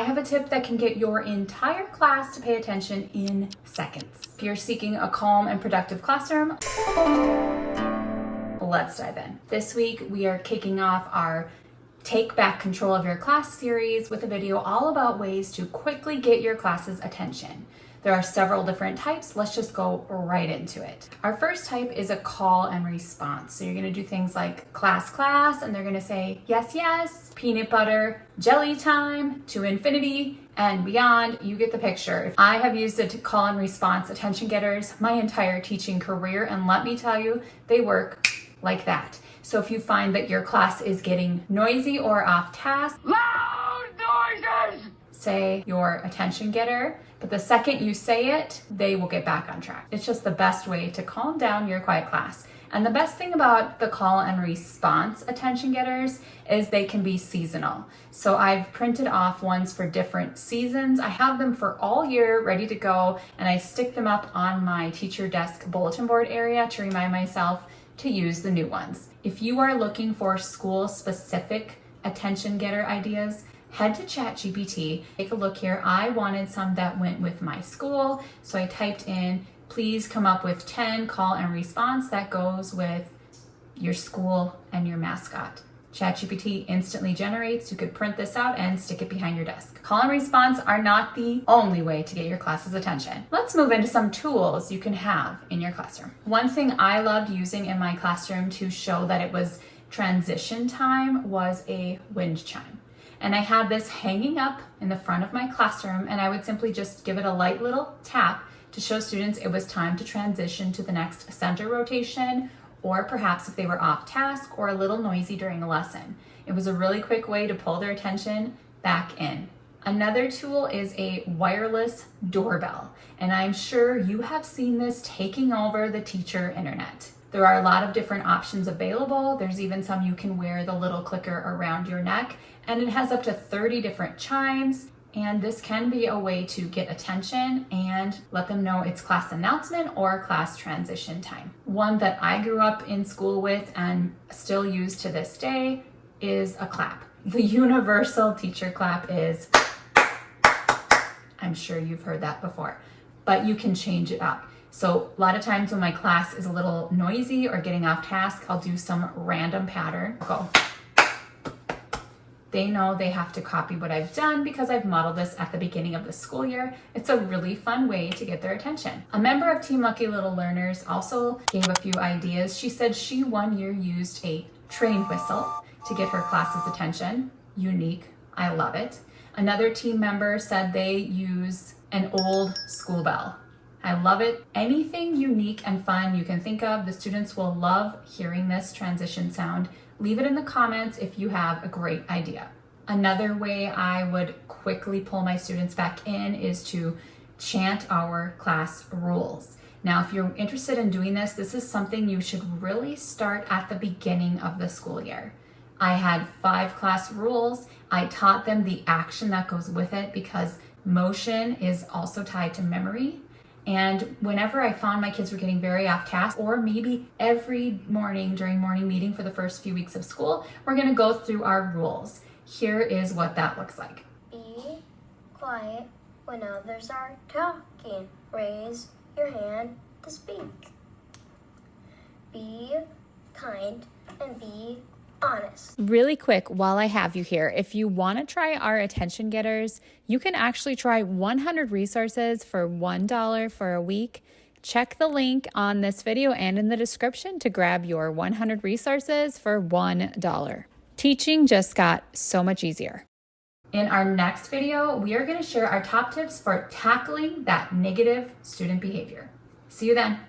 I have a tip that can get your entire class to pay attention in seconds. If you're seeking a calm and productive classroom, let's dive in. This week, we are kicking off our Take Back Control of Your Class series with a video all about ways to quickly get your class's attention. There are several different types. Let's just go right into it. Our first type is a call and response. So you're gonna do things like class, and they're gonna say, yes, yes, peanut butter, jelly time, to infinity and beyond. You get the picture. I have used it to call and response attention getters my entire teaching career, and let me tell you, they work like that. So if you find that your class is getting noisy or off task, loud noises, say your attention getter, but the second you say it, they will get back on track. It's just the best way to calm down your quiet class. And the best thing about the call and response attention getters is they can be seasonal. So I've printed off ones for different seasons. I have them for all year ready to go, and I stick them up on my teacher desk bulletin board area to remind myself to use the new ones. If you are looking for school-specific attention getter ideas, head to ChatGPT. Take a look here. I wanted some that went with my school, so I typed in, please come up with 10 call and response that goes with your school and your mascot. ChatGPT instantly generates. You could print this out and stick it behind your desk. Call and response are not the only way to get your class's attention. Let's move into some tools you can have in your classroom. One thing I loved using in my classroom to show that it was transition time was a wind chime. And I had this hanging up in the front of my classroom, and I would simply just give it a light little tap to show students it was time to transition to the next center rotation, or perhaps if they were off task or a little noisy during a lesson. It was a really quick way to pull their attention back in. Another tool is a wireless doorbell, and I'm sure you have seen this taking over the teacher internet. There are a lot of different options available. There's even some you can wear the little clicker around your neck, and it has up to 30 different chimes. And this can be a way to get attention and let them know it's class announcement or class transition time. One that I grew up in school with and still use to this day is a clap. The universal teacher clap is, I'm sure you've heard that before, but you can change it up. So a lot of times when my class is a little noisy or getting off task, I'll do some random pattern. Go. They know they have to copy what I've done because I've modeled this at the beginning of the school year. It's a really fun way to get their attention. A member of Team Lucky Little Learners also gave a few ideas. She said she one year used a train whistle to get her class's attention. Unique, I love it. Another team member said they use an old school bell. I love it. Anything unique and fun you can think of, the students will love hearing this transition sound. Leave it in the comments if you have a great idea. Another way I would quickly pull my students back in is to chant our class rules. Now, if you're interested in doing this, this is something you should really start at the beginning of the school year. I had 5 class rules. I taught them the action that goes with it because motion is also tied to memory. And whenever I found my kids were getting very off task, or maybe every morning during morning meeting for the first few weeks of school, we're gonna go through our rules. Here is what that looks like. Be quiet when others are talking. Raise your hand to speak. Be kind and be honest. Really quick, while I have you here, if you want to try our attention getters, you can actually try 100 resources for $1 for a week. Check the link on this video and in the description to grab your 100 resources for $1. Teaching just got so much easier. In our next video, we are going to share our top tips for tackling that negative student behavior. See you then.